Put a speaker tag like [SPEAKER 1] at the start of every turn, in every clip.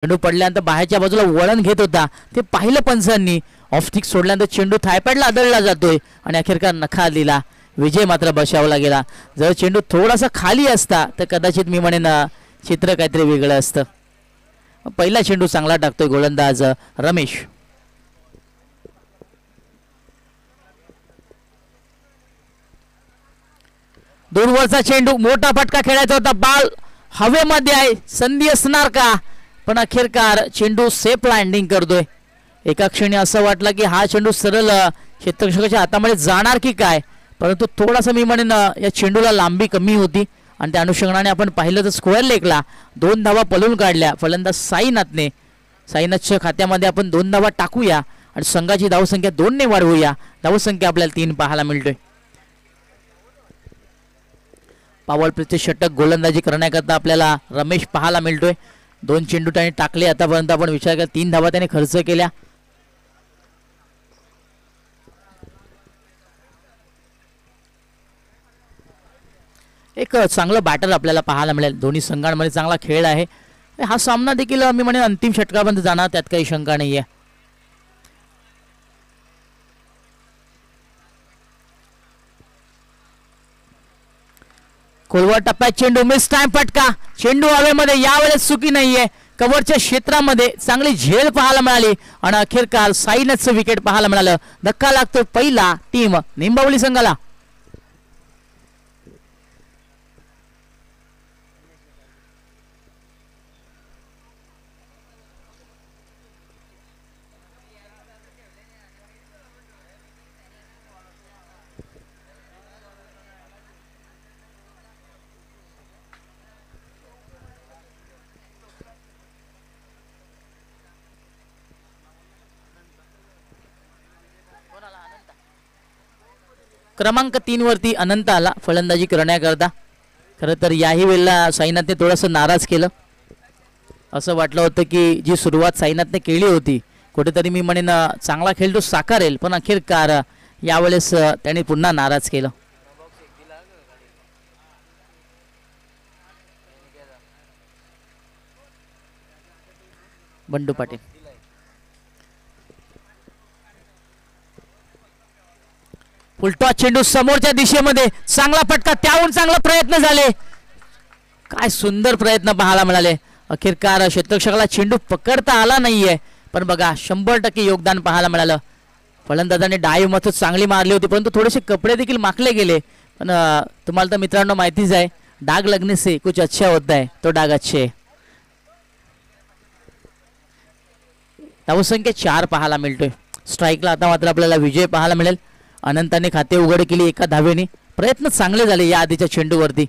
[SPEAKER 1] चेंडू पडल्यानंतर बाहेरच्या बाजूला वळण घेत होता ते पाहिलं पंचांनी. ऑफ स्टिक सोडल्यानंतर चेंडू थायपॅडला आदळला जातोय आणि अखेरकार नकार दिला. विजय मात्र बचावला गेला. जर चेंडू थोडासा खाली असता तर कदाचित मी म्हणेन चित्र काहीतरी वेगळं असतं. पहिला चेंडू चांगला टाकतोय गोलंदाज रमेश. दूरवरचा चेंडू मोठा फटका खेळायचा होता. बॉल हवेमध्ये आहे. संधी असणार का? पण अखेरकार चेंडू सेफ लँडिंग करतोय. एका क्षणी असं वाटलं की हा चेंडू सरळ क्षेत्ररक्षकाच्या हातामध्ये जाणार की काय, परंतु थोडासा मी म्हणेन या चेंडूला लांबी कमी होती आणि त्या अनुषंगाने आपण पाहिलं तर स्क्वेअर लेगला 2 धावा पळून काढल्या फलंदाज साईनाथने. साईनाथच्या खात्यामध्ये आपण 2 धावा टाकूया आणि संघाची धावसंख्या 2 ने वाढवूया. धावसंख्या आपल्याला 3 पाहायला मिळतोय. पावल प्लेचे षटक गोलंदाजी करण्याकरता आपल्याला रमेश पाहायला मिळतोय. 2 चेंडू त्याने टाकले. आतापर्यंत आपण विचार केला 3 धावा त्याने खर्च केल्या. एक चांगलं बॅटर आपल्याला पाहायला मिळेल. दोन्ही संघांमध्ये चांगला खेळ आहे. हा सामना देखील मी म्हणेन अंतिम षटकापर्यंत जाणार त्यात काही शंका नाहीये. खोलवर टप्प्यात चेंडू मिस टाइम फटका. चेंडू हवेमध्ये यावेळेस चुकी नाहीये. कव्हरच्या क्षेत्रामध्ये चांगली झेल पाहायला मिळाली आणि अखेरकार साईनाथचं विकेट पाहायला मिळालं. धक्का लागतो पहिला टीम निंबावली संघाला. क्रमांक 3 वरती अनंत आला फलंदाजी करण्याकरता. खरं तर याही वेळेला साईनाथने थोडंसं नाराज केलं. असं वाटलं होतं की जी सुरुवात साईनाथने केली होती कुठेतरी मी म्हणेन चांगला खेळ तो साकारेल, पण अखेरकार यावेळेस त्याने पुन्हा नाराज केलं. बंडू पाटील उलटा चेंडू समोरच्या दिशेमध्ये चांगला फटका. त्याहून चांगला प्रयत्न झाले. काय सुंदर प्रयत्न पाहायला मिळाले. अखेरकार क्षेत्ररक्षकाला चेंडू पकडता आला नाहीये, पण बघा 100% योगदान पाहायला मिळालं. फलंदाजाने डाईव्ह मत चांगली मारली होती, परंतु थोडेसे कपडे देखील माखले गेले. पण तुम्हाला तर मित्रांनो माहितीच आहे, डाग लगने से कुछ अच्छा होता है, तो डाग अच्छे. धावसंख्या 4 पाहायला मिळतोय. स्ट्राईकला आता मात्र आपल्याला विजय पाहायला मिळेल. अनंताने खाते उघड केली एका धावेने. प्रयत्न चांगले झाले या आधीच्या चेंडूवरती.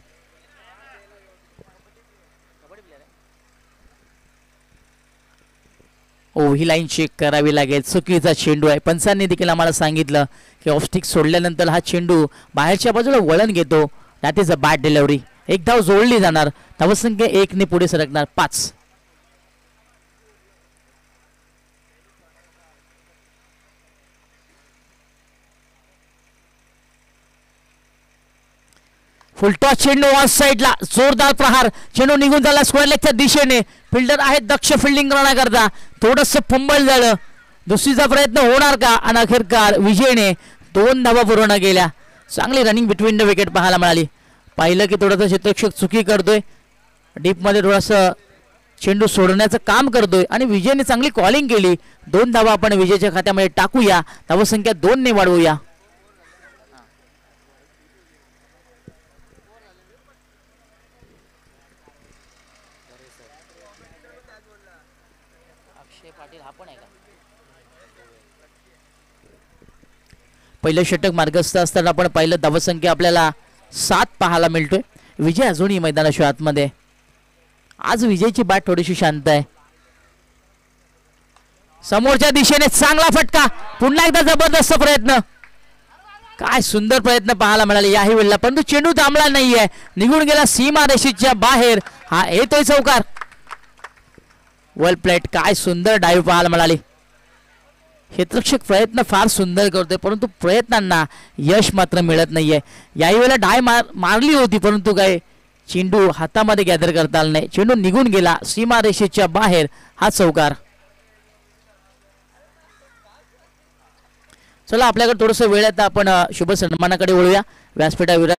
[SPEAKER 1] ही लाईन चेक करावी लागेल. चुकीचा चेंडू आहे. पंचांनी देखील आम्हाला सांगितलं की ऑफस्टिक सोडल्यानंतर हा चेंडू बाहेरच्या बाजूला वळण घेतो. That is a bad delivery. एक धाव जोडली जाणार. धावसंख्या 1 ने पुढे सरकणार 5. फुलटॉस चेंडू ऑन साइडला. जोरदार प्रहार. चेंडू निघून झाला स्क्वेअर लेगच्या दिशेने. फिल्डर आहेत दक्ष फिल्डिंग करण्याकरता. थोडंसं फंबल झालं. दुसरीचा प्रयत्न होणार का? आणि अखेरकार विजयने 2 धावा पूर्ण केल्या. चांगली रनिंग बिटवीन द विकेट पाहायला मिळाली. पाहिलं की थोडासा क्षेत्ररक्षक चुकी करतोय. डीपमध्ये थोडंसं चेंडू सोडण्याचं काम करतोय आणि विजयने चांगली कॉलिंग केली. 2 धावा आपण विजयच्या खात्यामध्ये टाकूया. धावसंख्या 2 ने वाढवूया. पहिलं षटक मार्गस्थ असताना आपण पाहिलं धावसंख्या आपल्याला 7 पाहायला मिळतोय. विजय अजूनही मैदानाच्या आतमध्ये. आज विजयची बॅट थोडीशी शांत आहे. समोरच्या दिशेने चांगला फटका. पुन्हा एकदा जबरदस्त प्रयत्न. काय सुंदर प्रयत्न पाहायला मिळाले याही वेळेला, परंतु चेंडू थांबला नाहीये. निघून गेला सीमा रेषेच्या बाहेर. हा येतोय चौकार. वेल प्लेट. काय सुंदर डाईव्ह पाहायला मिळाली. क्षेत्ररक्षक प्रयत्न फार सुंदर करतोय, परंतु प्रयत्नांना यश मात्र मिळत नाहीये. याही वेळेला डाय मारली होती, परंतु काय चेंडू हातामध्ये गॅदर करता आला नाही, चेंडू निघून गेला सीमारेषेच्या बाहेर. हा चौकार. चला आपल्याकडे थोडस वेळ आहे, आपण शुभ सन्मानाकडे वळूया. व्यासपीठावर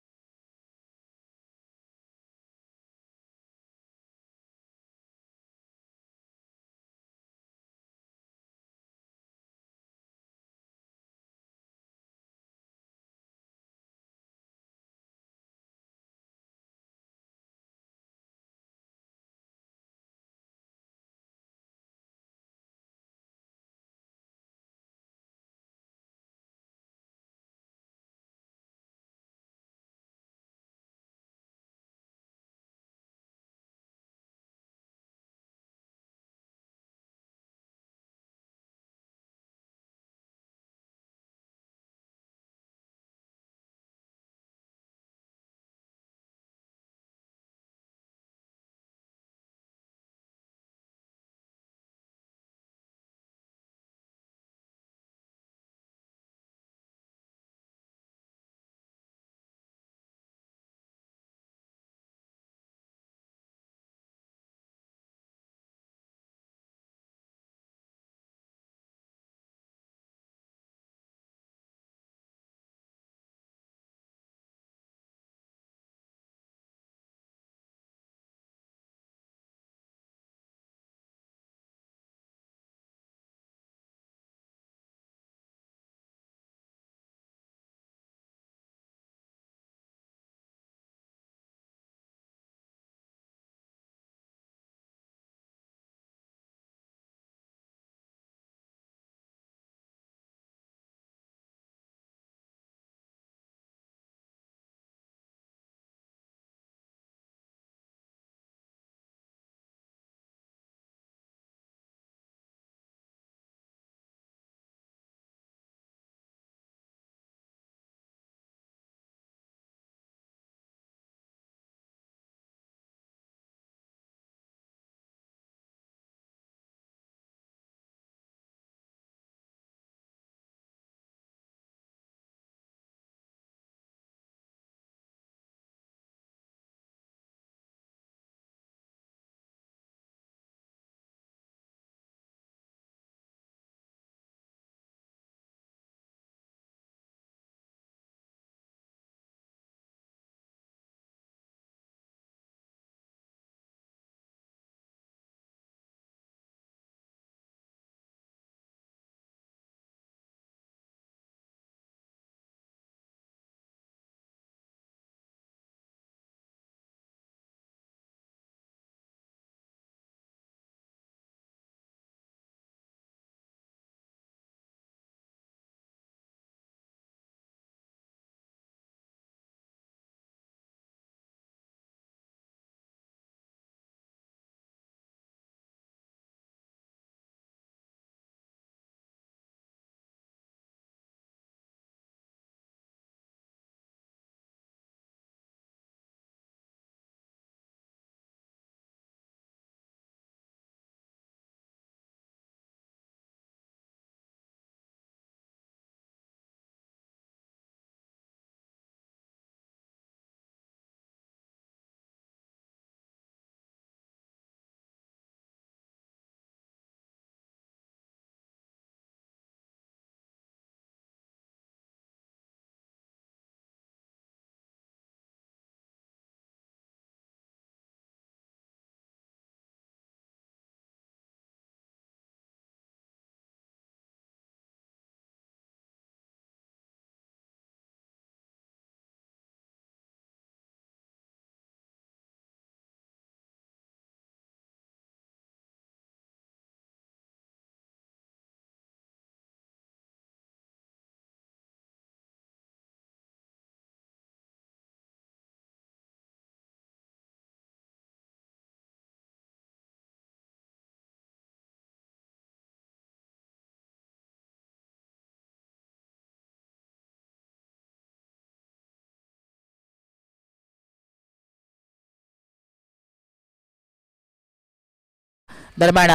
[SPEAKER 2] दरम्यान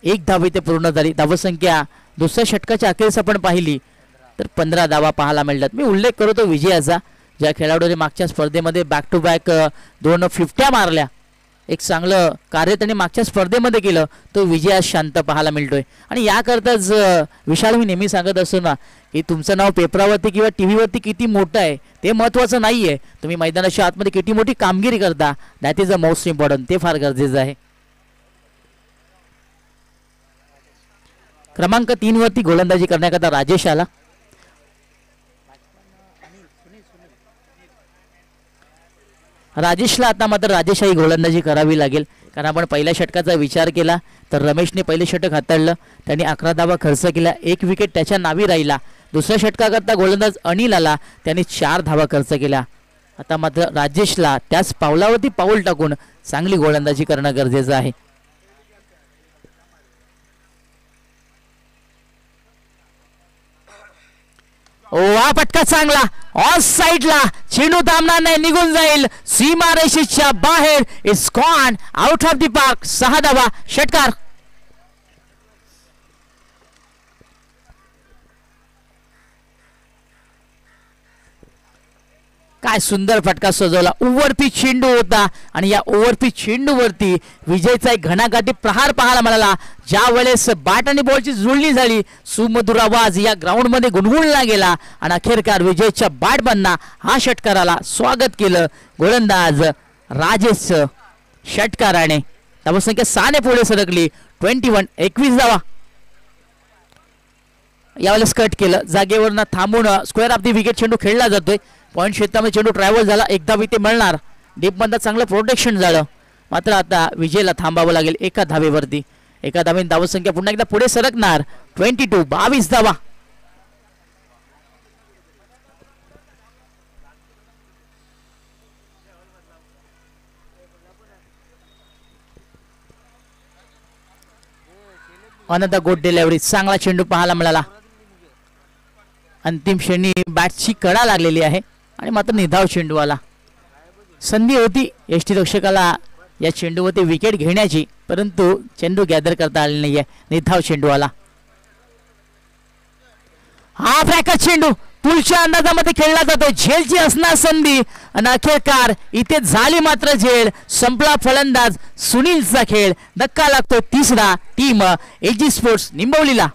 [SPEAKER 2] एक धाव इथे पूर्ण झाली. धावसंख्या दुसऱ्या षटकाच्या अखेरीस आपण पाहिली तर 15 धावा पाहायला मिळतात. मी उल्लेख करतो विजयाचा
[SPEAKER 1] ज्या खेळाडूने मागच्या स्पर्धेमध्ये बॅक टू बॅक 2 फिफ्ट्या मारल्या, एक चांगलं कार्य त्यांनी मागच्या स्पर्धेमध्ये केलं, तो विजय आज शांत पाहायला मिळतोय. आणि याकरताच विशाल मी नेहमी सांगत असतो ना की तुमचं नाव पेपरावरती किंवा टी व्हीवरती किती मोठं आहे ते महत्त्वाचं नाही आहे, तुम्ही मैदानाच्या आतमध्ये किती मोठी कामगिरी करता, that is the most important. ते फार गरजेचं आहे. क्रमांक 3 वरती गोलंदाजी करण्याकरता राजेश आला. राजेशला आता मात्र राजेशाही गोलंदाजी करावी लागेल, कारण आपण पहिल्या षटकाचा विचार केला तर रमेशने पहिले षटक हाताळलं, त्यांनी 11 धावा खर्च केल्या, 1 विकेट त्याच्या नावी राहिला. दुसऱ्या षटकाकरता गोलंदाज अनिल आला, त्यांनी 4 धावा खर्च केल्या. आता मात्र राजेशला त्याच पावलावरती पाऊल टाकून चांगली गोलंदाजी करणं गरजेचं आहे. वा फटका चांगला ऑफ साइडला, चेंडू थांबणार नाही, निघून जाईल सीमारेषेच्या बाहेर. It's gone out of the park. 6 धावा, षटकार. काय सुंदर फटका सजवला. ओव्हरपिच चेंडू होता आणि या ओव्हरपिच चेंडूवरती विजयचा एक घणाघाती प्रहार पाहायला मिळाला. ज्या वेळेस बॅट आणि बॉलची जुळणी झाली, सुमधुर आवाज या ग्राउंड मध्ये गुणगुणला गेला आणि अखेरकार विजयच्या बॅटमॅनना हा षटकाराला स्वागत केलं गोलंदाज राजेश षटकाराने. धावसंख्या 6 ने पुढे सरकली. 21 धावा. यावेळेस कट केलं, जागेवरनं थांबून स्क्वेअर ऑफ द विकेट चेंडू खेळला जातोय. पॉईंट क्षेत्रामध्ये चेंडू ट्रॅव्हल झाला, 1 धाव इथे मिळणार. डीपमध्ये चांगलं प्रोटेक्शन झालं, मात्र आता विजयला थांबावं लागेल 1 धावेवरती. 1 धावेने धावसंख्या पुन्हा एकदा पुढे सरकणार. 22 धावा. अनंत गुड डिलिव्हरी, चांगला चेंडू पाहायला मिळाला. अंतिम क्षणी बॅटची कडा लागलेली आहे आणि मात्र निधाव चेंडू आला. संधी होती यष्टीरक्षकाला या चेंडूवरती विकेट घेण्याची, परंतु चेंडू गॅदर करता आले नाहीये. निधाव चेंडू आला. हा फ्रॅकच चेंडू पुढच्या अंदाजामध्ये खेळला जातो. झेलची असणार संधी आणि अखेरकार इथे झाली मात्र झेल. संपला फलंदाज सुनीलचा खेळ. धक्का लागतो 3रा टीम एजी स्पोर्ट्स निंबवलीला.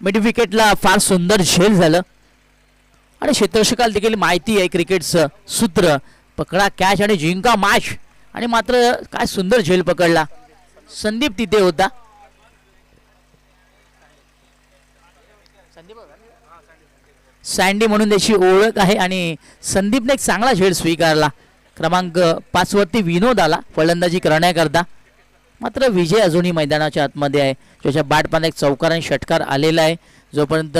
[SPEAKER 1] मिड विकेटला फार सुंदर झेल झालं आणि क्षेत्ररक्षकाला देखील माहिती आहे क्रिकेटचं सूत्र, पकडा कॅच आणि जिंका मॅच. आणि मात्र काय सुंदर झेल पकडला. संदीप तिथे होता. सँडी म्हणून त्याची ओळख आहे आणि संदीपने एक चांगला झेल स्वीकारला. क्रमांक 5 वरती विनोद आला फलंदाजी करण्याकरता. मात्र विजय अजूनही मैदानाच्या आतमध्ये आहे. त्याच्या बॅटमध्ये एक चौकार आणि षटकार आलेला आहे. जोपर्यंत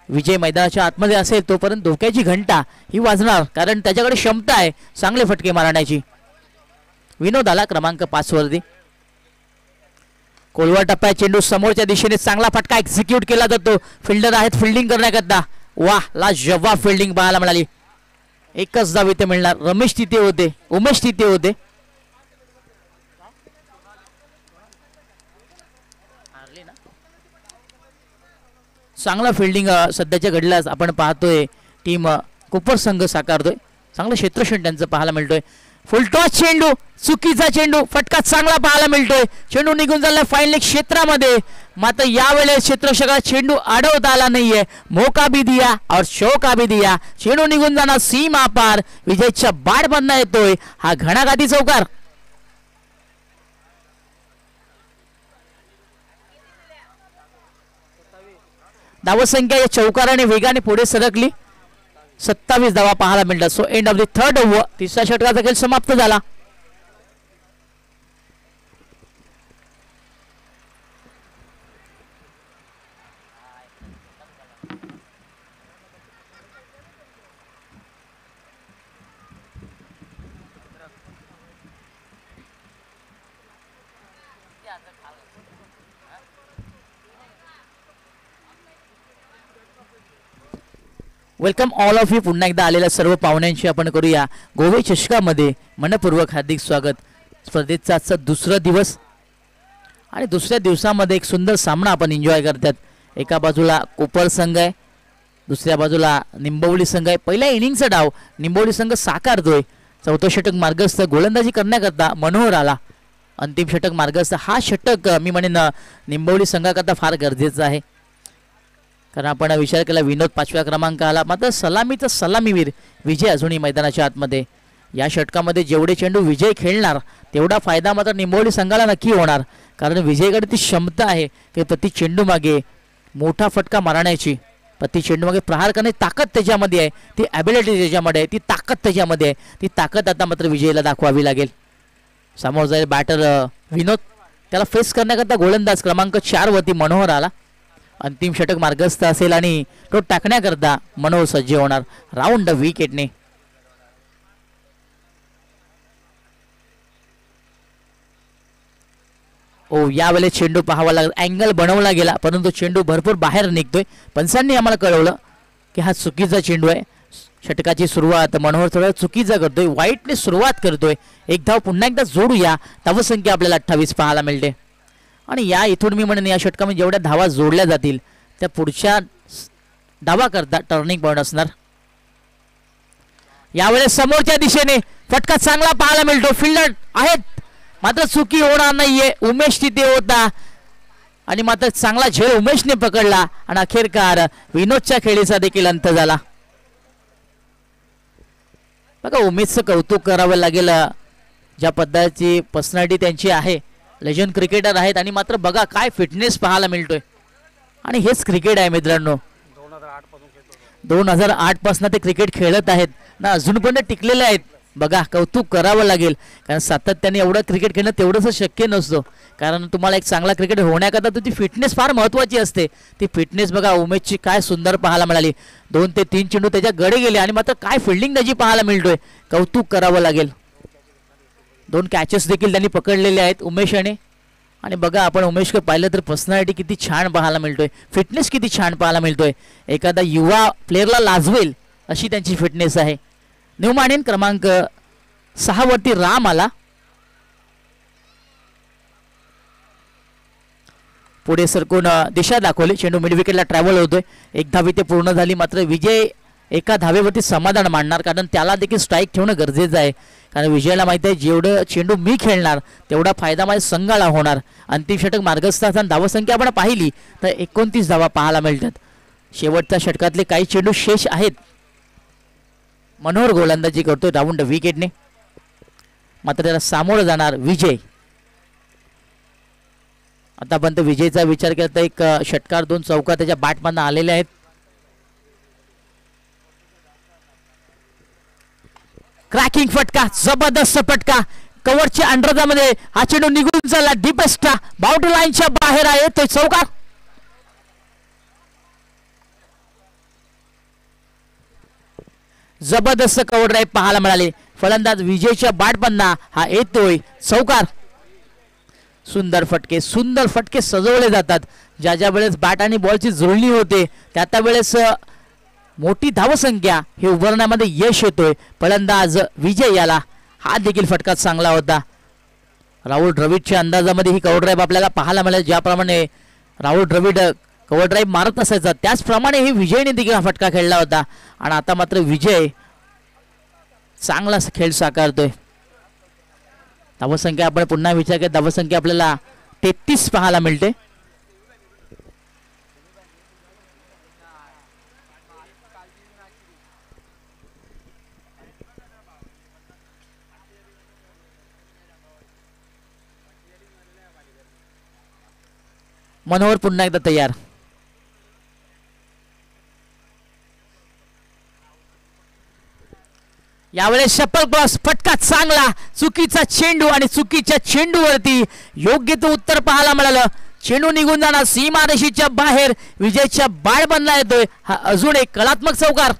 [SPEAKER 1] विजय मैदानाच्या आतमध्ये असेल तोपर्यंत धोक्याची घंटा ही वाजणार, कारण त्याच्याकडे क्षमता आहे चांगले फटके मारण्याची. विनोद आला क्रमांक 5 वरती. कोलवा टप्प्यात चेंडू समोरच्या दिशेने चांगला फटका एक्झिक्यूट केला जातो. फिल्डर आहेत फिल्डिंग करण्याकरता. वाह, लाजवाब फिल्डिंग पाहायला मिळाली. 1च धाव इथे मिळणार. रमेश तिथे होते, उमेश तिथे होते. चांगला फिल्डिंग सध्याच्या घडल्यास आपण पाहतोय टीम कुपर संघ साकारतोय. चांगलं क्षेत्रक्षण त्यांचं पाहायला मिळतोय. फुलटॉस चेंडू, चुकीचा चेंडू, फटका चांगला पाहायला मिळतोय. चेंडू निघून झाला फायनल क्षेत्रामध्ये. मात्र यावेळेस क्षेत्ररक्षकाला चेंडू अडवता आला नाहीये. मौका भी दिया और शौका भी दिया. चेंडू निघून जाणार सीमा पार. विजयच्या बॅट बंद येतोय हा घणाघाती चौकार. धावसंख्या या चौकाराने वेगाने पुढे सरकली. 27 धावा पाहायला मिळतात. So end of the 3rd over. 3रा षटकाचा खेळ समाप्त झाला. Welcome all of you. पुन्हा एकदा आलेल्या सर्व पाहुण्यांशी आपण करूया गोवे चषकामध्ये मनपूर्वक हार्दिक स्वागत. स्पर्धेचा आजचा दुसरा दिवस आणि दुसऱ्या दिवसामध्ये एक सुंदर सामना आपण एन्जॉय करतात. एका बाजूला कोपर संघ आहे, दुसऱ्या बाजूला निंबवली संघ आहे. पहिल्या इनिंगचा डाव निंबवली संघ साकारतोय. चौथं षटक मार्गस्थ गोलंदाजी करण्याकरता मनोहर आला. अंतिम षटक मार्गस्थ. हा षटक मी म्हणेन निंबवली संघाकरता फार गरजेचं आहे, कारण आपण विचार केला विनोद 5व्या क्रमांकाला, मात्र सलामीचा सलामीवीर विजय अजूनही मैदानाच्या आतमध्ये. या षटकामध्ये जेवढे चेंडू विजय खेळणार तेवढा फायदा मात्र निंबवली संघाला नक्की होणार, कारण विजयकडे ती क्षमता आहे की प्रति चेंडू मागे मोठा फटका मारण्याची, प्रति चेंडू मागे प्रहार करण्याची ताकद त्याच्यामध्ये आहे, ती ॲबिलिटी त्याच्यामध्ये आहे, ती ताकद त्याच्यामध्ये आहे. ती ताकद आता मात्र विजयला दाखवावी लागेल. समोर जाईल बॅटर विनोद, त्याला फेस करण्याकरता गोलंदाज क्रमांक 4 वरती मनोहर आला. अंतिम षटक मार्गस्थ असेल आणि तो टाकण्याकरता मनोहर सज्ज होणार राऊंड विकेटने. ओ यावेळेस चेंडू पाहावा लागला, अँगल बनवला गेला, परंतु चेंडू भरपूर बाहेर निघतोय. पंचांनी आम्हाला कळवलं की हा चुकीचा चेंडू आहे. षटकाची सुरुवात मनोहर थोडा चुकीचा करतोय, वाईटने सुरुवात करतोय. एक धाव पुन्हा एकदा जोडूया. धावसंख्या आपल्याला 28 पाहायला मिळते. आणि या इथून मी म्हणेन या षटकामध्ये जेवढ्या धावा जोडल्या जातील त्या पुढच्या धावा करता टर्निंग पॉईंट असणार. यावेळेस समोरच्या दिशेने फटका चांगला पाहायला मिळतो. फिल्डर आहेत मात्र चुकी होणार नाहीये. उमेश तिथे होता आणि मात्र चांगला झेल उमेशने पकडला आणि अखेरकार विनोदच्या खेळीचा देखील अंत झाला. बघा उमेशचं कौतुक करावं लागेल, ज्या पद्धतीची पर्सनॅलिटी त्यांची आहे. लेजंड क्रिकेटर आहेत आणि मात्र बघा काय फिटनेस पाहायला मिळतोय. आणि हेच क्रिकेट आहे मित्रांनो. 2008 पासून ते क्रिकेट खेळत आहेत ना, अजून पण टिकलेले आहेत. बघा कौतुक करावं लागेल, कारण सातत्याने एवढं क्रिकेट खेळणं तेवढंच शक्य नसतं. कारण तुम्हाला एक चांगला क्रिकेट होण्याकरता तुझी फिटनेस फार महत्त्वाची असते. ती फिटनेस बघा उमेशची काय सुंदर पाहायला मिळाली. 2 ते 3 चेंडू त्याच्या गडे गेले आणि मात्र काय फिल्डिंग त्याची पाहायला मिळतोय. कौतुक करावं लागेल. 2 कॅचेस देखील त्यांनी पकडलेले आहेत उमेशने. आणि बघा आपण उमेशकडे पाहिलं तर पर्सनॅलिटी किती छान पाहायला मिळतोय, फिटनेस किती छान पाहायला मिळतोय. एखादा युवा प्लेअरला लाजवेल अशी त्यांची फिटनेस आहे. न्यूमानेन क्रमांक 6 वरती राम आला. पुढे सरकून दिशा दाखवली. चेंडू मिड विकेटला ट्रॅव्हल होतोय. 1 धाव इथे पूर्ण झाली. मात्र विजय एका धावेवरती समाधान मानणार, कारण त्याला देखील स्ट्राईक ठेवणं गरजेचं आहे. कारण विजयाला माहिती आहे जेवढं चेंडू मी खेळणार तेवढा फायदा माझ्या संघाला होणार. अंतिम षटक मार्गस्थ असताना धावसंख्या आपण पाहिली तर 29 धावा पाहायला मिळतात. शेवटच्या षटकातले काही चेंडू शेष आहेत. मनोहर गोलंदाजी करतोय राऊंड विकेटने. मात्र त्याला सामोरं जाणार विजय. आतापर्यंत विजयचा विचार करता एक षटकार 2 चौका त्याच्या बॅटमधून आलेले आहेत. क्रॅकिंग फटका, जबरदस्त फटका. कव्हरच्या अंडरमध्ये हा चेंडू निघून चालला. डीपेस्ट बाउंड्री लाईनच्या बाहेर आहे तो चौका. जबरदस्त कव्हर ड्राईव्ह पाहायला मिळाले. फलंदाज विजयच्या बॅटमधून हा येतोय चौकार. सुंदर फटके सजवले जातात. ज्या ज्या वेळेस बॅट आणि बॉलची जुळणी होते त्या वेळेस मोठी धावसंख्या हे उभारण्यामध्ये यश येतोय. फलंदाज विजय याला. हा देखील फटका चांगला होता. राहुल द्रविडच्या अंदाजामध्ये ही कव्हर ड्राईव्ह आपल्याला पाहायला मिळेल. ज्याप्रमाणे राहुल द्रविड कव्हर ड्राईव्ह मारत असायचा त्याचप्रमाणे ही विजयने देखील हा फटका खेळला होता. आणि आता मात्र विजय चांगला खेळ साकारतोय. धावसंख्या आपण पुन्हा विचार केला, धावसंख्या आपल्याला 33 पाहायला मिळते. मनोहर पुन्हा एकदा तयार. यावेळेस शपल क्रॉस, फटका चांगला. चुकीचा चेंडू आणि चुकीच्या चेंडूवरती योग्य तो उत्तर पाहायला मिळालं. चेंडू निघून जाणार सीमारेषेच्या बाहेर. विजयच्या बॅटमधला येतोय हा अजून एक कलात्मक चौकार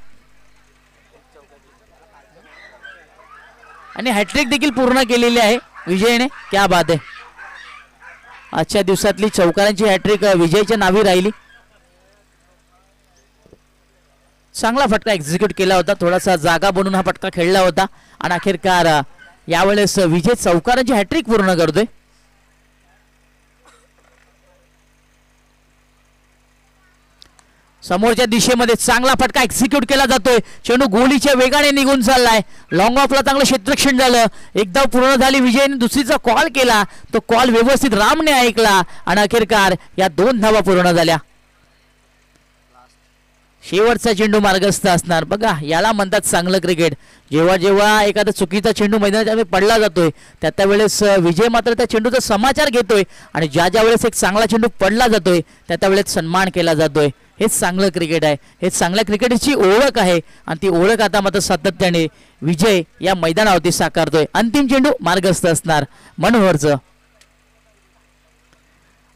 [SPEAKER 1] आणि हॅट्रिक देखील पूर्ण केलेली आहे विजयने. क्या बात आहे. आजच्या दिवसातली चौकारांची हॅट्रिक विजयच्या नावी राहिली. चांगला फटका एक्झिक्यूट केला होता, थोडासा जागा बनून हा फटका खेळला होता आणि अखेरकार यावेळेस विजय चौकारांची हॅट्रिक पूर्ण करतोय. समोरच्या दिशेमध्ये चांगला फटका एक्झिक्यूट केला जातोय. चेंडू गोलीच्या वेगाने निघून चाललाय. लॉंग ऑफला चांगलं क्षेत्ररक्षण झालं. एक धाव पूर्ण झाली. विजयने दुसरीचा कॉल केला, तो कॉल व्यवस्थित रामने ऐकला आणि अखेरकार या 2 धावा पूर्ण झाल्या. शेवटचा चेंडू मार्गस्थ असणार. बघा याला म्हणतात चांगलं क्रिकेट. जेव्हा जेव्हा एखादा चुकीचा चेंडू मैदानाच्या पडला जातोय त्या वेळेस विजय मात्र त्या चेंडूचा समाचार घेतोय आणि ज्या वेळेस एक चांगला चेंडू पडला जातोय त्या वेळेस सन्मान केला जातोय. हेच चांगलं क्रिकेट आहे, हेच चांगल्या क्रिकेटची ओळख आहे आणि ती ओळख आता मात्र सातत्याने विजय या मैदानावरती साकारतोय. अंतिम चेंडू मार्गस्थ असणार मनोहरचं.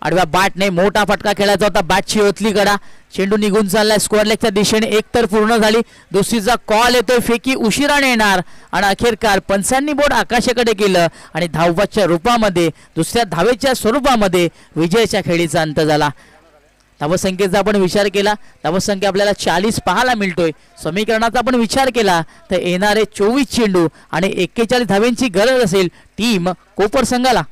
[SPEAKER 1] आडव्या बॅटने मोठा फटका खेळायचा होता. बॅटची ओतली कडा, चेंडू निघून चाललाय स्क्वेअर लेगच्या दिशेने. एक तर पूर्ण झाली, दुसरीचा कॉल येतोय. फेकी उशिराने येणार आणि अखेरकार पंचांनी बोर्ड आकाशाकडे केलं आणि धावबाच्या रूपामध्ये, दुसऱ्या धावेच्या स्वरूपामध्ये विजयाच्या खेळीचा अंत झाला. धावसंख्येचा आपण विचार केला, धावसंख्या आपल्याला 40 पाहायला मिळतोय. समीकरणाचा आपण विचार केला तर येणारे 24 चेंडू आणि 41 धावेंची गरज असेल टीम कोपर संघाला.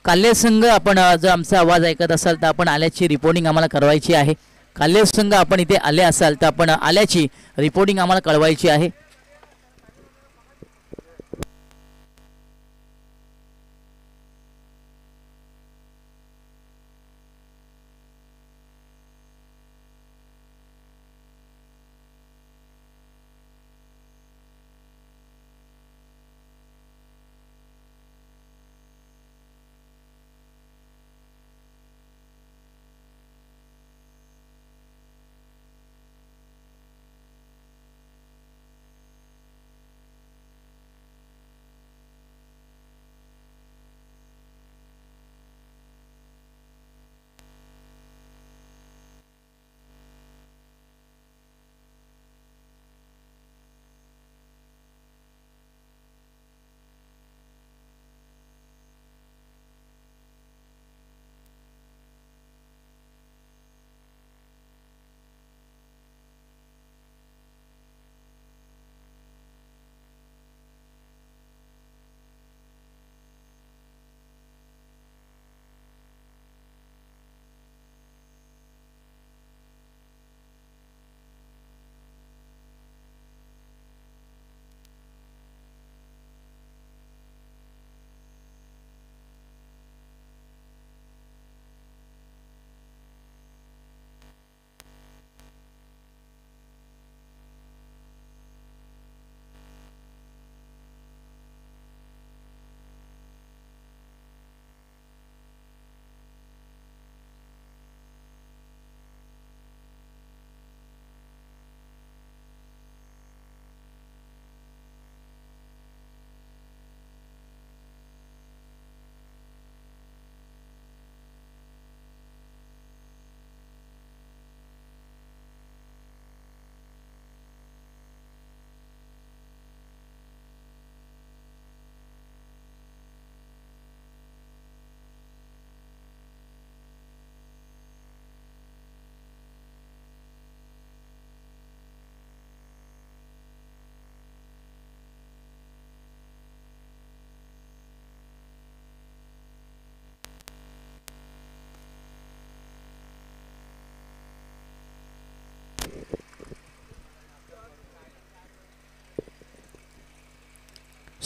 [SPEAKER 1] काल्य संघ, आपण जर आमचा आवाज ऐकत असाल तर आपण आल्याची रिपोर्टिंग आम्हाला करवायची आहे. काल्य संघ आपण इथे आले असाल तर आपण आल्याची रिपोर्टिंग आम्हाला कळवायची आहे.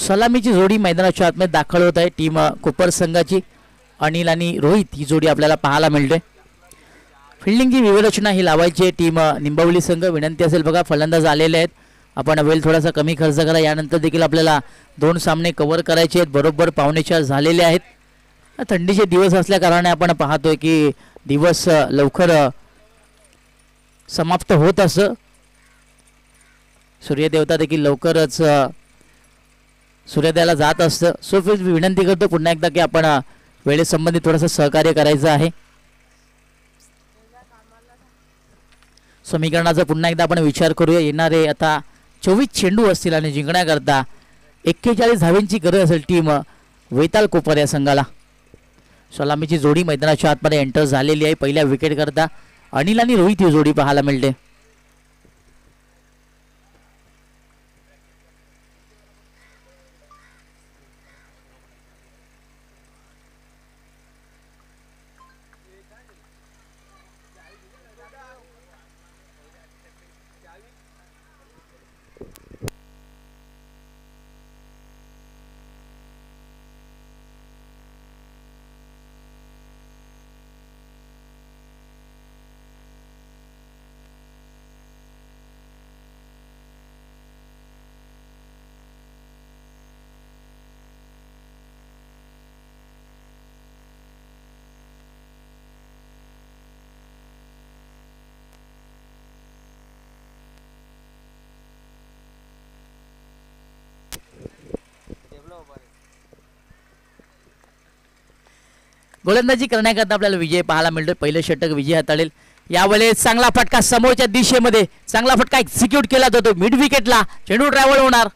[SPEAKER 1] सलामीची जोडी मैदानाच्या आतमध्ये दाखल होत आहे टीम कोपर संघाची. अनिल आणि रोहित ही जोडी आपल्याला पाहायला मिळते. फिल्डिंगची व्यूहरचना ही लावायची आहे टीम निंबावली संघ. विनंती असेल बघा, फलंदाज आलेले आहेत, आपण वेळ थोडासा कमी खर्च करा. यानंतर देखील आपल्याला 2 सामने कव्हर करायचे आहेत. बरोबर 3:45 झालेले आहेत. थंडीचे दिवस असल्या कारणाने आपण पाहतोय की दिवस लवकर समाप्त होत असं. सूर्यदेवता देखील लवकरच सूर्योदयाला जात असतं. सो विनंती करतो पुन्हा एकदा की आपण वेळेसंबंधी थोडंसं सहकार्य करायचं आहे. समीकरणाचा पुन्हा एकदा आपण विचार करूया. येणारे आता 24 चेंडू असतील आणि जिंकण्याकरता 41 धावेंची गरज असेल टीम वैताल कोपर या संघाला. सलामीची जोडी मैदानाच्या आतमध्ये एंटर झालेली आहे. पहिल्या विकेट करता अनिल आणि रोहित ही जोडी पाहायला मिळते. गोलंदाजी करण्याकरता आपल्याला विजय पाहायला मिळतोय. पहिलं षटक विजय हाताळेल. यावेळेस चांगला फटका समोरच्या दिशेमध्ये, चांगला फटका एक्झिक्यूट केला जातो. मिड विकेटला चेंडू ट्रॅव्हल होणार.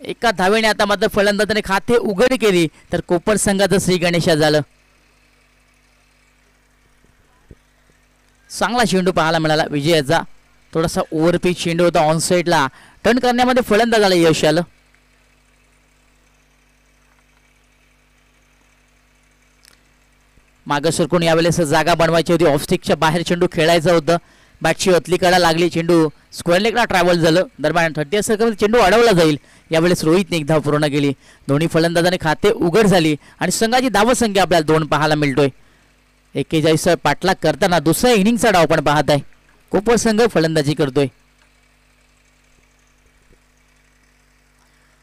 [SPEAKER 1] एका धावेने आता मात्र फलंदाजाने खाते उघड केली तर कोपर संघाचं श्री गणेशा झालं. चांगला चेंडू पाहायला मिळाला विजयाचा. थोडासा ओव्हरपिच चेंडू होता. ऑन साईडला टर्न करण्यामध्ये फलंदाजाला यश आलं. मागे सरकून यावेळेस जागा बनवायची होती. ऑफस्टिकच्या बाहेर चेंडू खेळायचं होतं. बॅटची अतलीकडा लागली. चेंडू स्क्वेअर लेगला ट्रॅव्हल झालं. दरम्यान 30 सर्कलमध्ये चेंडू अडवला जाईल. यावेळेस रोहितने एक धाव पूर्ण केली. दोन्ही फलंदाजाने खाते उघड झाली आणि संघाची धावसंख्या आपल्याला 2 पाहायला मिळतोय. 41 पाठलाग करताना दुसऱ्या इनिंगचा डाव पण पाहत आहे. कोपर संघ फलंदाजी करतोय.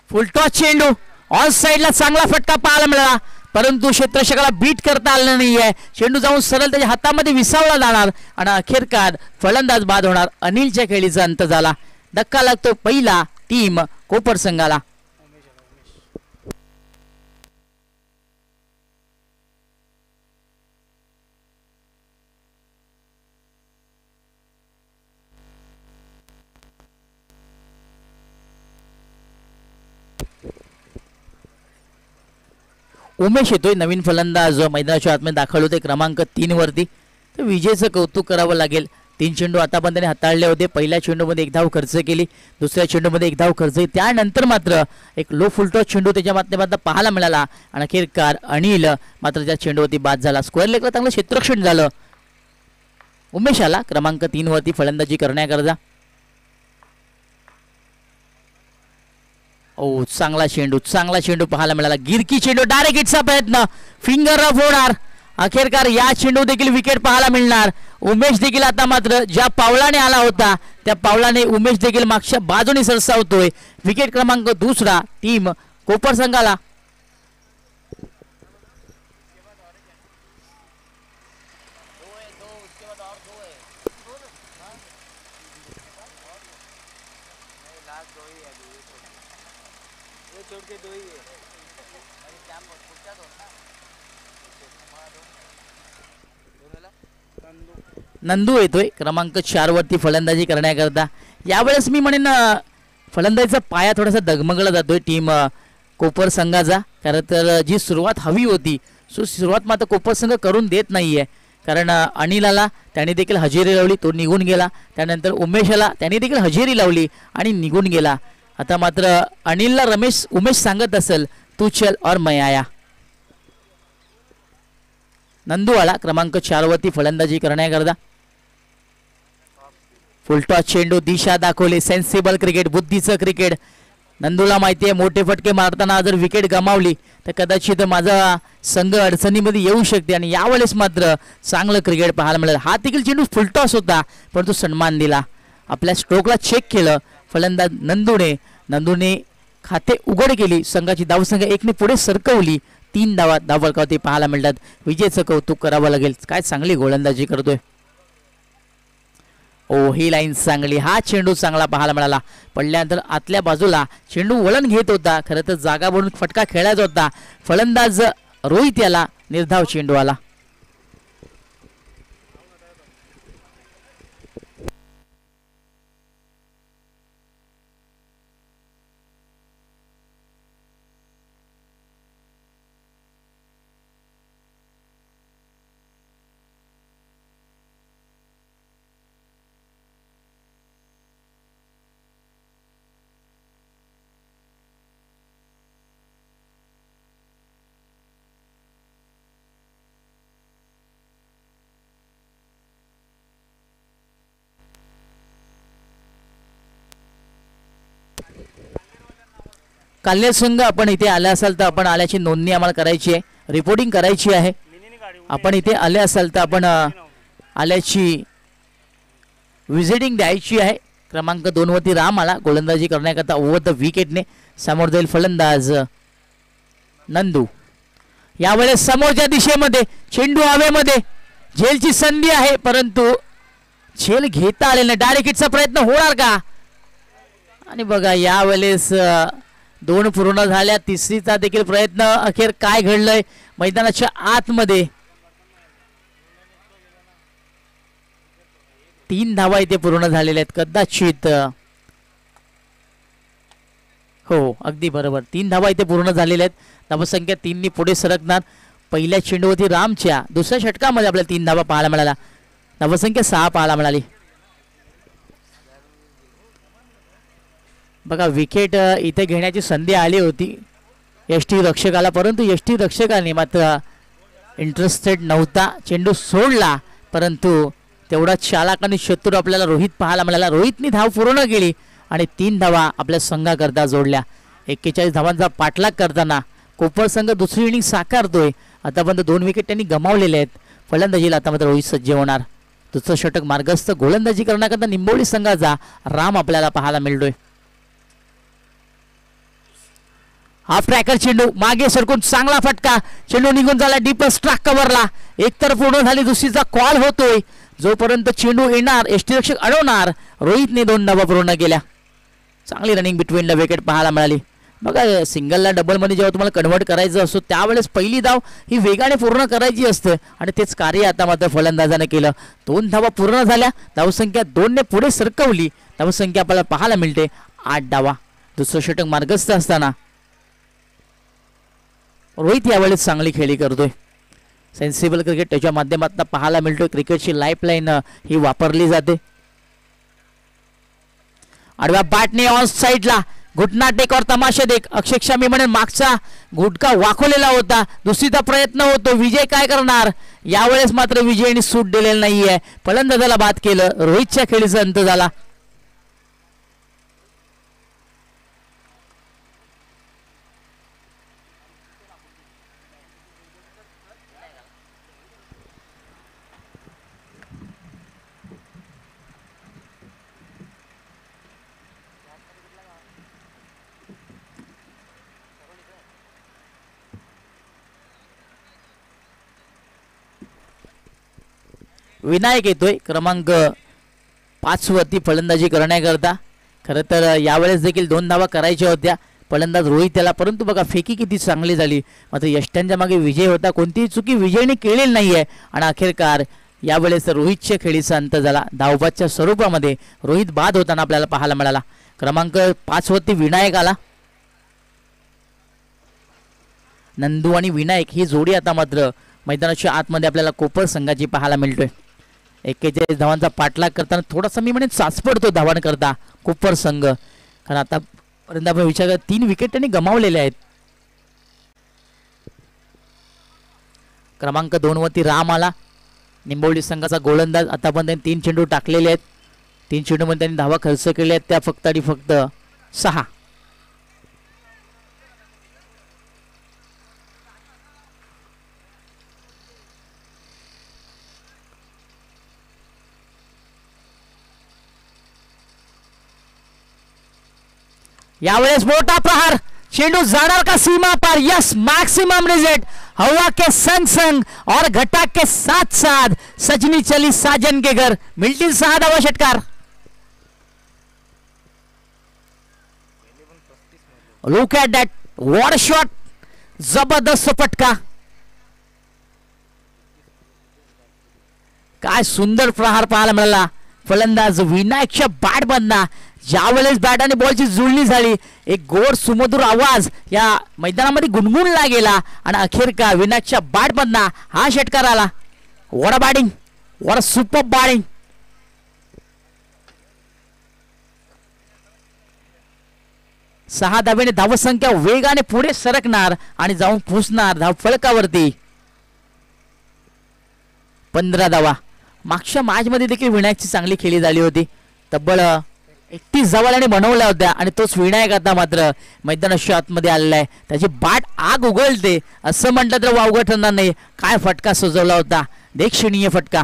[SPEAKER 1] फुलटॉस चेंडू ऑन साईडला चांगला फटका पाहायला मिळाला, परंतु क्षेत्ररक्षकाला बीट करता आलं नाहीये. चेंडू जाऊन सरळ त्याच्या हातामध्ये विसावला जाणार आणि अखेरकार फलंदाज बाद होणार. अनिलच्या खेळीचा अंत झाला. धक्का लागतो पहिला टीम कोपर संघाला. उमेश येतोय. नवीन फलंदाज मैदानाच्या आतमध्ये दाखल होते क्रमांक 3 वरती. तर विजयचं कौतुक करावं लागेल. 3 चेंडू आतापर्यंत त्याने हाताळले होते. पहिल्या चेंडूमध्ये 1 धाव खर्च केली, दुसऱ्या चेंडूमध्ये 1 धाव खर्च केली. त्यानंतर मात्र एक लो फुलटॉस चेंडू त्याच्या माध्यमातून पाहायला मिळाला आणि अखेरकार अनिल मात्र त्या चेंडूवरती बाद झाला. स्क्वेअर लेगला चांगलं क्षेत्ररक्षण झालं. उमेशाला क्रमांक 3 वरती फलंदाजी करण्याकरता. ओ चांगला चेंडू पाहायला मिळाला. गिरकी चेंडू, डायरेक्ट हिटचा प्रयत्न, फिंगर रफ होणार. अखेरकार या चेंडू देखील विकेट पाहायला मिळणार. उमेश देखील आता मात्र ज्या पावलाने आला होता त्या पावलाने उमेश देखील मागच्या बाजूने सरसावतोय. विकेट क्रमांक 2 टीम कोपर संघाला. नंदू येतोय क्रमांक 4 वरती फलंदाजी करण्याकरता. यावेळेस मी म्हणेन फलंदाजीचा पाया थोडासा डगमगला जातोय टीम कोपर संघाचा. कारण तर जी सुरुवात हवी होती सुरुवात मात्र कोपर संघ करून देत नाहीये. कारण अनिलाला त्याने देखील हजेरी लावली, तो निघून गेला. त्यानंतर उमेशाला त्याने देखील हजेरी लावली आणि निघून गेला. आता मात्र अनिलला उमेश सांगत असेल तू चल और मैं आया. नंदूवाला क्रमांक 4 वरती फलंदाजी करण्याकरता. फुलटॉस चेंडू, दिशा दाखवली. सेन्सिबल क्रिकेट, बुद्धीचं क्रिकेट. नंदूला माहिती आहे मोठे फटके मारताना जर विकेट गमावली तर कदाचित माझा संघ अडचणीमध्ये येऊ शकते आणि यावेळेस मात्र चांगलं क्रिकेट पाहायला मिळालं. हा देखील चेंडू फुलटॉस होता परंतु सन्मान दिला. आपल्या स्ट्रोकला चेक केलं फलंदाज नंदूने खाते उघड केली. संघाची धावसंख्या 1 ने पुढे सरकवली. 3 धावफलकावरती पाहायला मिळतात. विजयचं कौतुक करावं लागेल. काय चांगली गोलंदाजी करतोय. ओ ही लाईन चांगली. हा चेंडू चांगला पाहायला मिळाला. पडल्यानंतर आतल्या बाजूला चेंडू वळण घेत होता. खरं तर जागा बनवून फटका खेळायचा होता. फलंदाज रोहित याला निर्धाव चेंडू आला. कल्याण संघ आपण इथे आले असाल तर आपण आल्याची नोंदणी आम्हाला करायची आहे. रिपोर्टिंग करायची आहे. आपण इथे आले असाल तर आपण आल्याची विजिटिंग द्यायची आहे. क्रमांक 2 वरती राम आला गोलंदाजी करण्याकरता ओव्हर द विकेटने. समोर जाईल फलंदाज नंदू. यावेळेस समोरच्या दिशेमध्ये चेंडू हवेमध्ये. झेलची संधी आहे परंतु झेल घेता आले नाही. डायरेक्ट हिटचा प्रयत्न होणार का? आणि बघा यावेळेस 2 पूर्ण झाल्या. तिसरीचा देखील प्रयत्न. अखेर काय घडलंय मैदानाच्या आतमध्ये. 3 धावा इथे पूर्ण झालेल्या आहेत. कदाचित हो अगदी बरोबर 3 धावा इथे पूर्ण झालेल्या आहेत. धावसंख्या 3 नी पुढे सरकणार. पहिल्या चेंडूवरती रामच्या दुसऱ्या षटकामध्ये आपल्याला 3 धावा पाहायला मिळाला. धावसंख्या 6 पाहायला मिळाली. बघा विकेट इथे घेण्याची संधी आली होती यष्टी रक्षकाला परंतु यष्टी रक्षकाने मात्र इंटरेस्टेड नव्हता. चेंडू सोडला परंतु तेवढा चालाक आणि चतुर आपल्याला रोहित पाहायला मिळाला. रोहितने धाव पूर्ण केली आणि 3 धावा आपल्या संघाकरता जोडल्या. 41 धावांचा पाठलाग करताना कोपर संघ दुसरी इनिंग साकारतोय. आतापर्यंत 2 विकेट त्यांनी गमावलेले आहेत. फलंदाजीला आता मात्र रोहित सज्ज होणार. दुसरं षटक मार्गस्थ. गोलंदाजी करण्याकरता निंबोली संघाचा राम आपल्याला पाहायला मिळतोय. हाफ ट्रॅकर चेंडू मागे सरकून चांगला फटका. चेंडू निघून झाला डीप स्ट्राक कव्हरला. एक तर पूर्ण झाली दुसरीचा कॉल होतोय. जोपर्यंत चेंडू येणार एसटी रक्षक अडवणार. रोहितने 2 धावा पूर्ण केल्या. चांगली रनिंग बिटवीन द विकेट पाहायला मिळाली. बघा सिंगलला डबलमध्ये जेव्हा तुम्हाला कन्वर्ट करायचं असतो त्यावेळेस पहिली धाव ही वेगाने पूर्ण करायची असते आणि तेच कार्य आता मात्र फलंदाजाने केलं. 2 धावा पूर्ण झाल्या. धावसंख्या 2 ने पुढे सरकवली. धावसंख्या आपल्याला पाहायला मिळते 8 धावा. दुसरं षटक मार्गस्थ असताना रोहित यावेळेस चांगली खेळी करतोय. सेन्सिबल क्रिकेट त्याच्या माध्यमातून पाहायला मिळतोय. क्रिकेटची लाईफलाईन ही वापरली जाते. आडव्या बॅटने ऑन साईडला घुटना टेक और तमाशे देख. अक्षरशः मी म्हणेन मागचा गुटका वाखवलेला होता. दुसरीचा प्रयत्न होतो. विजय काय करणार? यावेळेस मात्र विजयने सूट दिलेली नाहीये. फलंदाजाला बाद केलं. रोहितच्या खेळीचा अंत झाला. विनायक येतोय क्रमांक 5 वरती फलंदाजी करण्याकरता. खरं तर यावेळेस देखील 2 धावा करायच्या होत्या फलंदाज रोहित त्याला परंतु बघा फेकी किती चांगली झाली. मात्र यष्ट्यांच्या मागे विजय होता. कोणतीही चुकी विजयने केलेली नाहीये आणि अखेरकार यावेळेस रोहितच्या खेळीचा अंत झाला. धावबादच्या स्वरूपामध्ये रोहित बाद होताना आपल्याला पाहायला मिळाला. क्रमांक 5 वरती विनायक आला. नंदू आणि विनायक ही जोडी आता मात्र मैदानाच्या आतमध्ये आपल्याला कोपर संघाची पाहायला मिळतोय. 41 धावांचा पाठलाग करताना थोडासा मी म्हणेन साचपडतो धावांना करता कोपर संघ. कारण आतापर्यंत आपण विचार 3 विकेट त्यांनी गमावलेले आहेत. क्रमांक 2 वरती राम आला. निंबोली संघाचा गोलंदाज. आतापर्यंत 3 चेंडू टाकलेले आहेत. 3 चेंडूमध्ये त्यांनी धावा खर्च केले आहेत त्या फक्त आणि फक्त 6. यावेळेस मोठा प्रहार, चेंडू जाणार का सीमा पार? यस, मैक्सिमम रिजल्ट, हवा के संग संग और घटा के साथ साथ सजनी चली साजन के घर. मिळतील 6 धावा षटकार. Look at that, what shot, जबरदस्त फटका. काय सुंदर प्रहार पाहायला मिळाला. फलंदाज विनायकच्या बॅट बंदा, ज्यावेळेस बॅट आणि बॉलची जुळणी झाली, एक गोड सुमधुर आवाज या मैदानामध्ये गुणगुणला गेला आणि अखेरकार विनायकच्या बॅट बंदा हा षटकार आला. What a batting, what a super batting. सहा धावेने धावसंख्या वेगाने पुढे सरकणार आणि जाऊन पोहोचणार धावफलकावरती. 15 धावा. मागच्या मॅच मध्ये देखील विनायकची चांगली खेळी झाली होती. तब्बल 31 धावाने बनवल्या होत्या आणि तोच विनायक आता मात्र मैदानाच्या आतमध्ये आलेला आहे. त्याची बाट आग उघळते असं म्हटलं तर वावगं ठरणार नाही. काय फटका सजवला होता, देखणीय फटका.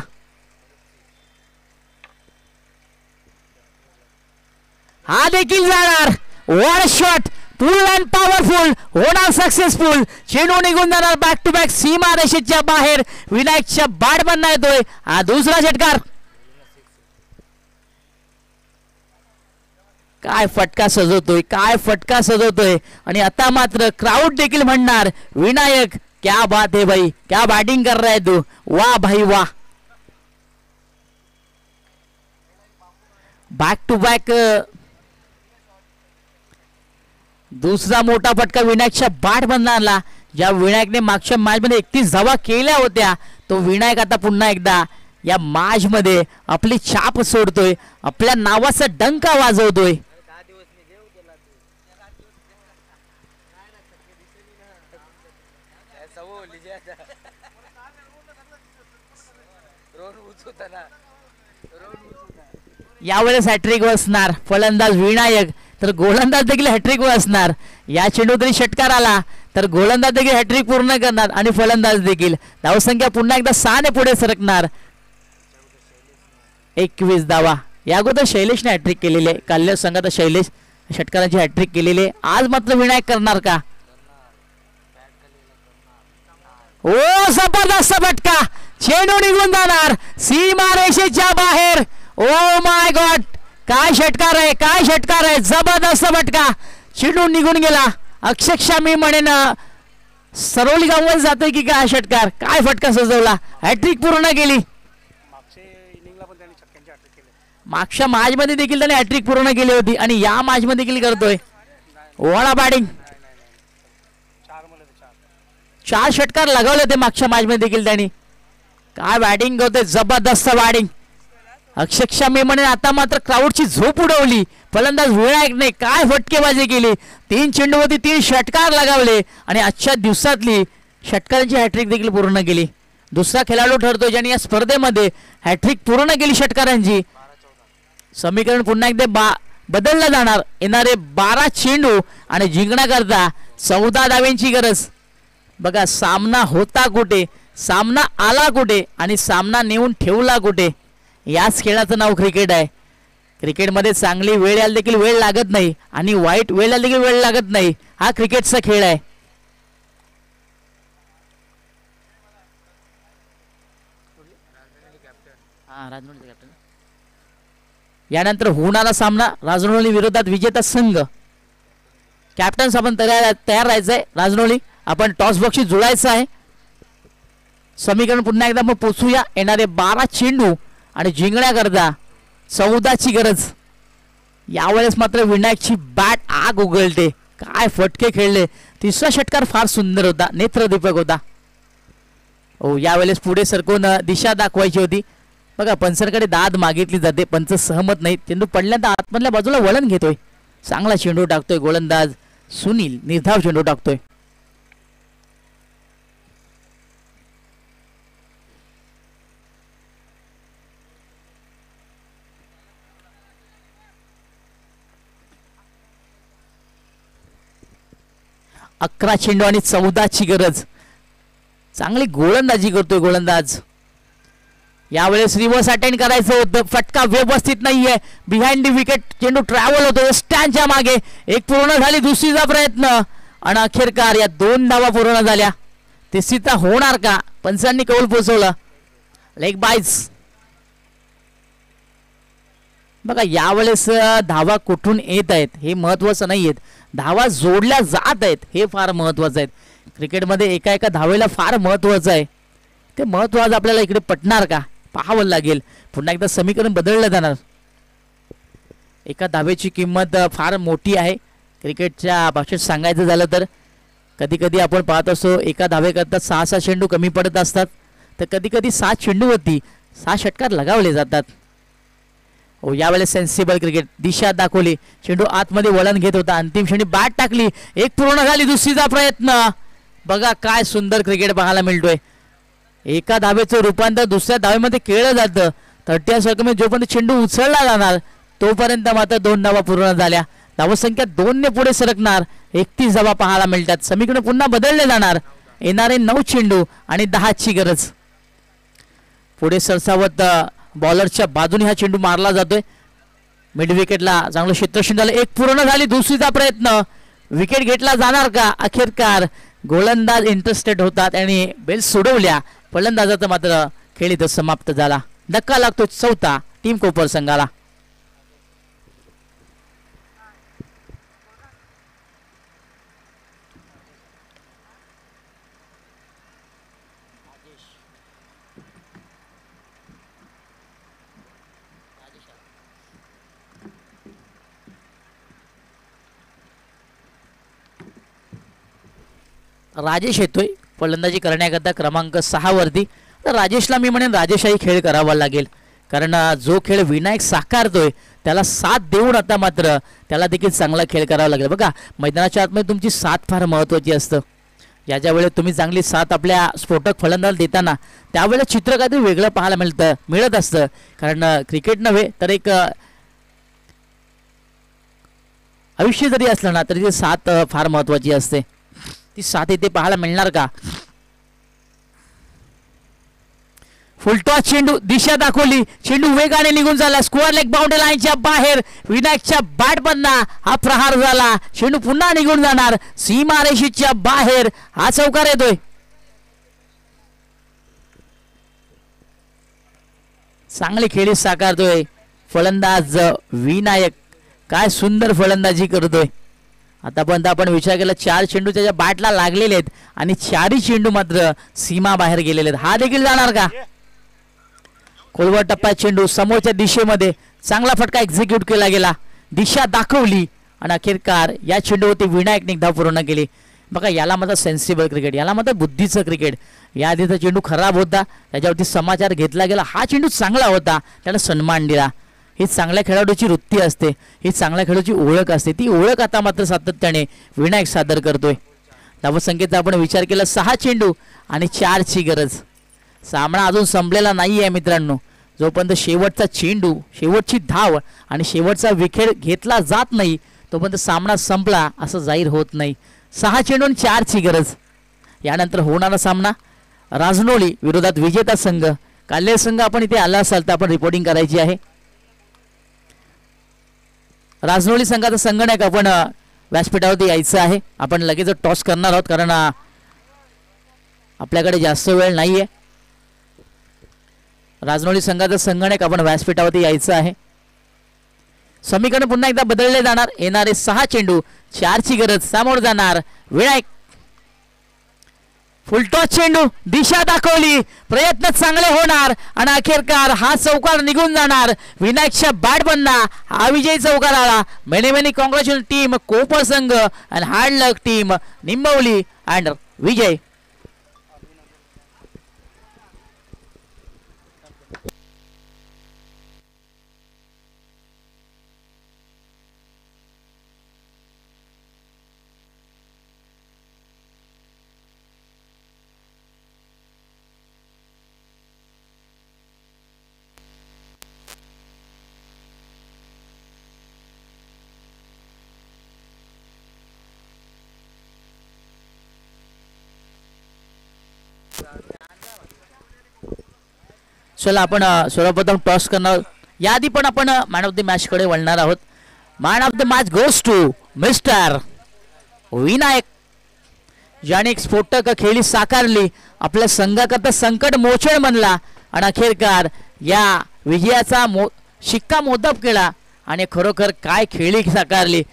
[SPEAKER 1] हा देखील जाणार. What shot, full and powerful, होणार सक्सेसफुल. चेंडू निघून जाणार बॅक टू बॅक सीमा रेषेच्या बाहेर. विनायकच्या बॅट बंद येतोय. हा दुसरा षटकार. काय फटका सजवतोय, काय फटका सजवतोय. आणि आता मात्र क्राऊड देखील म्हणणार विनायक क्या बात है भाई, क्या बॅटिंग कर रहा है तू, वाह भाई वाह. बॅक टू बॅक दुसरा मोठा फटका विनायकच्या बॅट बंद आणला. ज्या विनायकने मागच्या मॅच मध्ये 31 धावा केल्या होत्या, तो विनायक आता पुन्हा एकदा या मॅच मध्ये आपली छाप सोडतोय, आपल्या नावाचा डंका वाजवतोय. यावेळेस हॅट्रिक बसणार फलंदाज विनायक, तर गोलंदाज देखील हॅट्रिक बसणार. या चेंडू तरी षटकार आला तर गोलंदाज देखील हॅट्रिक पूर्ण करणार आणि फलंदाज देखील. धावसंख्या पुन्हा एकदा 6 ने पुढे सरकणार. 21 धावा. या अगोदर शैलेशने हॅट्रिक केलेली आहे. काल्या संघात शैलेश षटकारांची हॅट्रिक केलेली आहे. आज मात्र विनायक करणार का? ओ जबरदस्त फटका, चेंडू निघून जाणार सीमा रेषेच्या बाहेर. ओ माय गॉड, काय षटकार आहे, काय षटकार आहे. जबरदस्त फटका, चेंडू निघून गेला. अक्षरशः मी म्हणेन सरोली गावात जातोय की काय षटकार. काय फटका सजवला, हॅट्रिक पूर्ण केली. मागच्या मॅच मध्ये देखील त्याने हॅट्रिक पूर्ण केली होती आणि या मॅच मध्ये देखील करतोय. What batting. 4 षटकार लगावले होते मागच्या मॅच मध्ये देखील त्यांनी. काय बॅटिंग करतोय, जबरदस्त बॅटिंग. अक्षरशः मी म्हणेन आता मात्र क्राऊडची झोप उडवली फलंदाज विनायकने. काय फटकेबाजी केली, 3 चेंडूवरती 3 षटकार लगावले आणि आजच्या दिवसातली षटकारांची हॅट्रिक देखील पूर्ण केली. दुसरा खेळाडू ठरतो ज्याने या स्पर्धेमध्ये हॅट्रिक पूर्ण केली षटकारांची. समीकरण पुन्हा एकदा बदललं जाणार. येणारे 12 चेंडू आणि जिंकण्याकरता 14 धाव्यांची गरज. बघा, सामना होता कुठे, सामना आला कुठे आणि सामना नेऊन ठेवला कुठे. याच खेळाचं नाव क्रिकेट आहे. क्रिकेटमध्ये चांगली वेळ यायला देखील वेळ लागत नाही आणि वाईट वेळ यायला देखील वेळ लागत नाही. हा क्रिकेटचा खेळ आहे. यानंतर होणारा सामना राजनोली विरोधात विजेता संघ. कॅप्टन्स आपण तयार राहायचंय. राजनोली आपण टॉस बॉक्सशी जुळायचं आहे. समीकरण पुन्हा एकदा मग पोचूया. येणारे 12 चेंडू आणि जिंकण्याकरता 14ची गरज. यावेळेस मात्र विनायकची बॅट आग उघळते. काय फटके खेळले. तिसरा षटकार फार सुंदर होता, नेत्रदीपक होता. हो, यावेळेस पुढे सरकून दिशा दाखवायची होती. बघा, पंचांकडे दाद मागितली जाते, पंच सहमत नाही. चेंडू पडल्यानंतर आतमधल्या बाजूला वळण घेतोय. चांगला चेंडू टाकतोय गोलंदाज सुनील, निर्धाव चेंडू टाकतोय. अकरा चेंडू आणि 14ची गरज. चांगली गोलंदाजी करतोय गोलंदाज. यावेळेस रिव्हर्स अटेंड करायचं होतं, फटका व्यवस्थित नाहीये, बिहाइंड द विकेट चेंडू ट्रॅव्हल होतो स्टँडच्या मागे. एक पूर्ण झाली, दुसरीचा प्रयत्न आणि अखेरकार या 2 धावा पूर्ण झाल्या. तिसरीचा होणार का? पंचांनी कौल पोचवलं. लेग बाईज. बघा यावेळेस धावा कुठून येत आहेत हे महत्वाचं नाहीयेत, धावा जोडल्या जात आहेत हे फार महत्वाचं आहे. क्रिकेटमध्ये एका एका धावेला फार महत्वाचं आहे. ते महत्व आज आपल्याला इकडे पटणार का पाहावं लागेल. पुन्हा एकदा समीकरण बदललं जाणार. एका धावेची किंमत फार मोठी आहे क्रिकेटच्या भाषेत सांगायचं झालं तर. कधी कधी आपण पाहत असतो एका धावेकरता 6 चेंडू कमी पडत असतात, तर कधी कधी 7 चेंडूवरती 6 षटकार लगावले जातात. हो यावेळेस सेन्सिबल क्रिकेट, दिशा दाखवली, चेंडू आतमध्ये वळण घेत होता, अंतिम क्षणी बॅट टाकली, एक पूर्ण झाली, दुसरीचा प्रयत्न. बघा काय सुंदर क्रिकेट पाहायला मिळतोय. एका धावेचं रूपांतर दुसऱ्या धावेमध्ये केलं जातं. 30 षटकामध्ये जोपर्यंत चेंडू उचलला जाणार तोपर्यंत मात्र 2 धावा पूर्ण झाल्या. धावसंख्या 2 ने पुढे सरकणार. 31 धावा पाहायला मिळतात. समीकरण पुन्हा बदलले जाणार. येणारे 9 चेंडू आणि 10 ची गरज. पुढे सरसावत बॉलरच्या बाजूने हा चेंडू मारला जातोय. मिड विकेटला चांगलं क्षेत्ररक्षण झालं. एक पूर्ण झाली, दुसरीचा प्रयत्न. विकेट घेतला जाणार का? अखेरकार गोलंदाज इंटरेस्टेड होतात आणि बेल सोडवल्या. फलंदाजाचा मात्र खेळ इथं समाप्त झाला. धक्का लागतो 4था टीम कोपर संघाला. राजेश येतोय फलंदाजी करण्याकरता क्रमांक 6 वरती. तर राजेशला मी म्हणेन राजेशाही खेळ करावा लागेल, कारण जो खेळ विनायक साकारतोय त्याला साथ देऊन आता मात्र त्याला देखील चांगला खेळ करावा लागेल. बघा मैदानाच्या आतमध्ये तुमची साथ फार महत्त्वाची असतं. ज्या वेळेस तुम्ही चांगली साथ आपल्या स्फोटक फलंदाज देताना त्यावेळेस चित्र काहीतरी वेगळं पाहायला मिळत असतं. कारण क्रिकेट नव्हे तर एक आयुष्य जरी असलं ना तरी ती साथ फार महत्त्वाची असते. ती साथ इथे पाहायला मिळणार का? फुलटॉस चेंडू, दिशा दाखवली, चेंडू वेगाने निघून झाला. स्क्वेअर लेग बाउंड्री लाईनच्या बाहेर. विनायकच्या बॅटमधना हा प्रहार झाला. चेंडू पुन्हा निघून जाणार. सीमारेषेच्या बाहेर हा चौकार येतोय. चांगली खेळी साकारतोय फलंदाज विनायक. काय सुंदर फलंदाजी करतोय. आतापर्यंत आपण विचार केला 4 चेंडू त्याच्या बॅटला लागलेले आहेत आणि 4ही चेंडू मात्र सीमा बाहेर गेलेले आहेत. हा देखील जाणार का? खोलवर टप्प्यात चेंडू समोरच्या दिशेमध्ये चांगला फटका एक्झिक्यूट केला गेला. दिशा दाखवली आणि अखेरकार या चेंडूवरती विनायकने धाव पूर्ण केली. बघा याला मात्र सेन्सिबल क्रिकेट, याला मात्र बुद्धीचं क्रिकेट. या आधीचा चेंडू खराब होता, त्याच्यावरती समाचार घेतला गेला. हा चेंडू चांगला होता, त्याला सन्मान दिला. ही चांगल्या खेळाडूची वृत्ती असते, ही चांगल्या खेळाडूची ओळख असते. ती ओळख आता मात्र सातत्याने विनायक सादर करतोय. धावसंख्येचा आपण विचार केला 6 चेंडू आणि 4 ची गरज. सामना अजून संपलेला नाही आहे मित्रांनो. जोपर्यंत शेवटचा चेंडू, शेवटची धाव आणि शेवटचा विकेट घेतला जात नाही तोपर्यंत सामना संपला असं जाहीर होत नाही. 6 चेंडू आणि 4 ची गरज. यानंतर होणारा सामना राजनोळी विरोधात विजेता संघ. काल्ले संघ आपण इथे आला असाल तर आपण रिपोर्टिंग करायची आहे. राजनोळी संघाचा संगणक आपण व्यासपीठावरती यायचं आहे. आपण लगेच टॉस करणार आहोत कारण आपल्याकडे जास्त वेळ नाहीये. राजनोळी संघाचा संगणक आपण व्यासपीठावरती यायचं आहे. समीकरण पुन्हा एकदा बदलले जाणार. येणारे 6 चेंडू 4 ची गरज. सामोर जाणार विनायक. फुलटॉस चेंडू, दिशा दाखवली, प्रयत्न चांगले होणार आणि अखेरकार हा चौकार निघून जाणार. विनायकच्या बॅटमधना हा विजयी चौकार आला. Many many congratulation team Kopar संघ and hard luck team Nimbavali and Vijay. चला आपण सर्वप्रथम टॉस करणार याआधी पण आपण मॅन ऑफ द मॅच कडे वळणार आहोत. Man of the match goes to mister Vinayak, ज्याने एक स्फोटक खेळी साकारली, आपल्या संघाकरता संकट मोचण बनला आणि अखेरकार या विजयाचा शिक्का मोदप केला आणि खरोखर काय खेळी साकारली.